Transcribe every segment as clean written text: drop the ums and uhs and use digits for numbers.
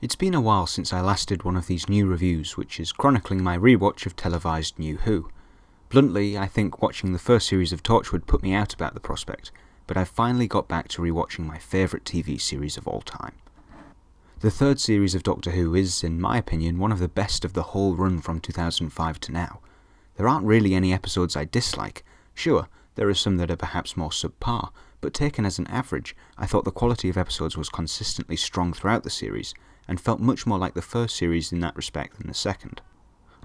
It's been a while since I last did one of these new reviews, which is chronicling my rewatch of televised New Who. Bluntly, I think watching the first series of Torchwood put me out about the prospect, but I've finally got back to rewatching my favourite TV series of all time. The third series of Doctor Who is, in my opinion, one of the best of the whole run from 2005 to now. There aren't really any episodes I dislike. Sure, there are some that are perhaps more subpar, but taken as an average, I thought the quality of episodes was consistently strong throughout the series, and felt much more like the first series in that respect than the second.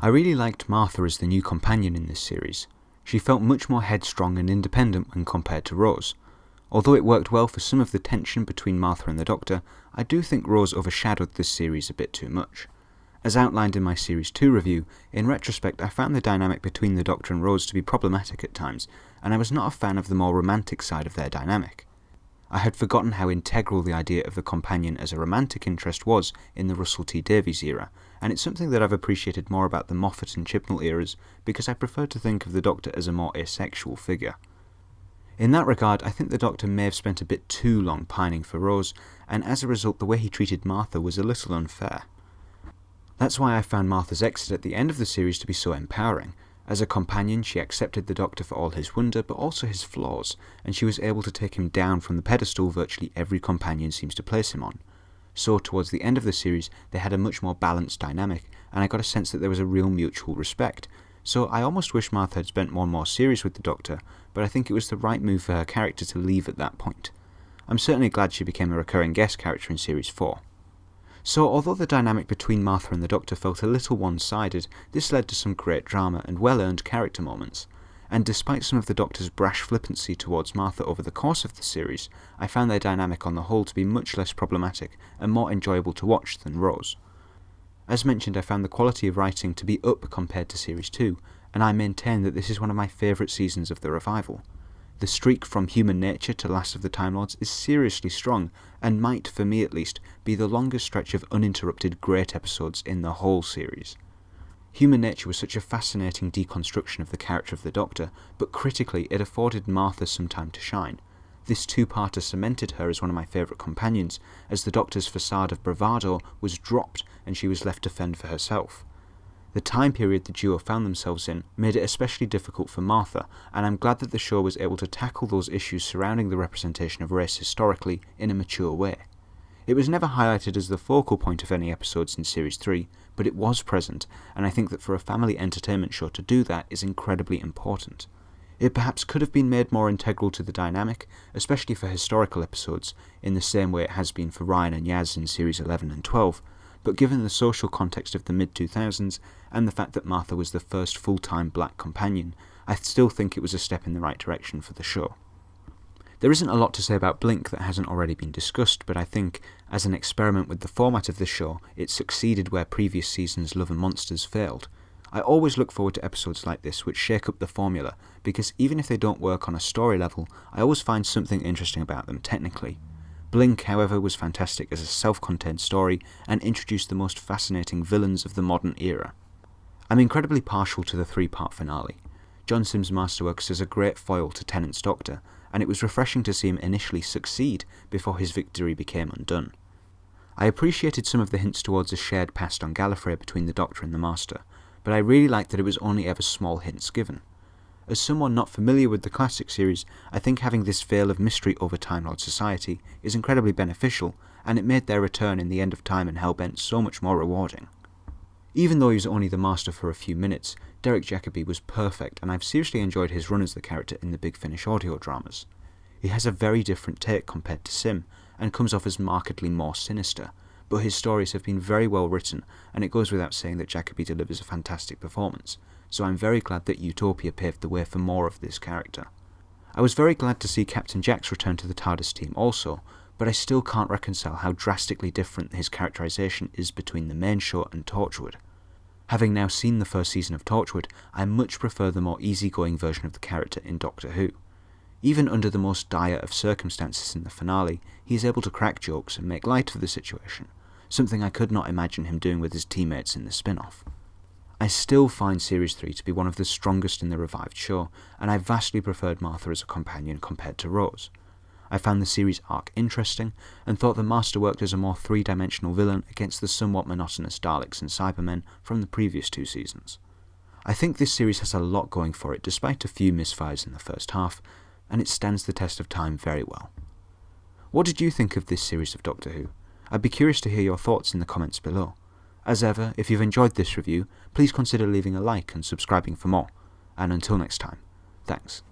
I really liked Martha as the new companion in this series. She felt much more headstrong and independent when compared to Rose. Although it worked well for some of the tension between Martha and the Doctor, I do think Rose overshadowed this series a bit too much. As outlined in my Series 2 review, in retrospect I found the dynamic between the Doctor and Rose to be problematic at times, and I was not a fan of the more romantic side of their dynamic. I had forgotten how integral the idea of the companion as a romantic interest was in the Russell T Davies era, and it's something that I've appreciated more about the Moffat and Chibnall eras because I prefer to think of the Doctor as a more asexual figure. In that regard, I think the Doctor may have spent a bit too long pining for Rose, and as a result the way he treated Martha was a little unfair. That's why I found Martha's exit at the end of the series to be so empowering. As a companion, she accepted the Doctor for all his wonder, but also his flaws, and she was able to take him down from the pedestal virtually every companion seems to place him on. So, towards the end of the series, they had a much more balanced dynamic, and I got a sense that there was a real mutual respect. So I almost wish Martha had spent one more series with the Doctor, but I think it was the right move for her character to leave at that point. I'm certainly glad she became a recurring guest character in Series 4. So, although the dynamic between Martha and the Doctor felt a little one-sided, this led to some great drama and well-earned character moments. And despite some of the Doctor's brash flippancy towards Martha over the course of the series, I found their dynamic on the whole to be much less problematic and more enjoyable to watch than Rose. As mentioned, I found the quality of writing to be up compared to Series 2, and I maintain that this is one of my favourite seasons of the revival. The streak from Human Nature to Last of the Time Lords is seriously strong, and might, for me at least, be the longest stretch of uninterrupted great episodes in the whole series. Human Nature was such a fascinating deconstruction of the character of the Doctor, but critically it afforded Martha some time to shine. This two-parter cemented her as one of my favourite companions, as the Doctor's facade of bravado was dropped and she was left to fend for herself. The time period the duo found themselves in made it especially difficult for Martha, and I'm glad that the show was able to tackle those issues surrounding the representation of race historically in a mature way. It was never highlighted as the focal point of any episodes in Series 3, but it was present, and I think that for a family entertainment show to do that is incredibly important. It perhaps could have been made more integral to the dynamic, especially for historical episodes, in the same way it has been for Ryan and Yaz in Series 11 and 12, but given the social context of the mid-2000s and the fact that Martha was the first full-time black companion, I still think it was a step in the right direction for the show. There isn't a lot to say about Blink that hasn't already been discussed, but I think, as an experiment with the format of the show, it succeeded where previous seasons' Love and Monsters failed. I always look forward to episodes like this which shake up the formula, because even if they don't work on a story level, I always find something interesting about them technically. Blink, however, was fantastic as a self-contained story and introduced the most fascinating villains of the modern era. I'm incredibly partial to the three-part finale. John Simm's masterworks is a great foil to Tennant's Doctor, and it was refreshing to see him initially succeed before his victory became undone. I appreciated some of the hints towards a shared past on Gallifrey between the Doctor and the Master, but I really liked that it was only ever small hints given. As someone not familiar with the classic series, I think having this veil of mystery over Time Lord society is incredibly beneficial, and it made their return in The End of Time and Hellbent so much more rewarding. Even though he was only the Master for a few minutes, Derek Jacobi was perfect, and I've seriously enjoyed his run as the character in the Big Finish audio dramas. He has a very different take compared to Sim, and comes off as markedly more sinister, but his stories have been very well written, and it goes without saying that Jacobi delivers a fantastic performance, so I'm very glad that Utopia paved the way for more of this character. I was very glad to see Captain Jack's return to the TARDIS team also, but I still can't reconcile how drastically different his characterisation is between the main show and Torchwood. Having now seen the first season of Torchwood, I much prefer the more easygoing version of the character in Doctor Who. Even under the most dire of circumstances in the finale, he is able to crack jokes and make light of the situation, something I could not imagine him doing with his teammates in the spin-off. I still find Series 3 to be one of the strongest in the revived show, and I vastly preferred Martha as a companion compared to Rose. I found the series arc interesting, and thought the Master worked as a more three-dimensional villain against the somewhat monotonous Daleks and Cybermen from the previous 2 seasons. I think this series has a lot going for it despite a few misfires in the first half, and it stands the test of time very well. What did you think of this series of Doctor Who? I'd be curious to hear your thoughts in the comments below. As ever, if you've enjoyed this review, please consider leaving a like and subscribing for more, and until next time, thanks.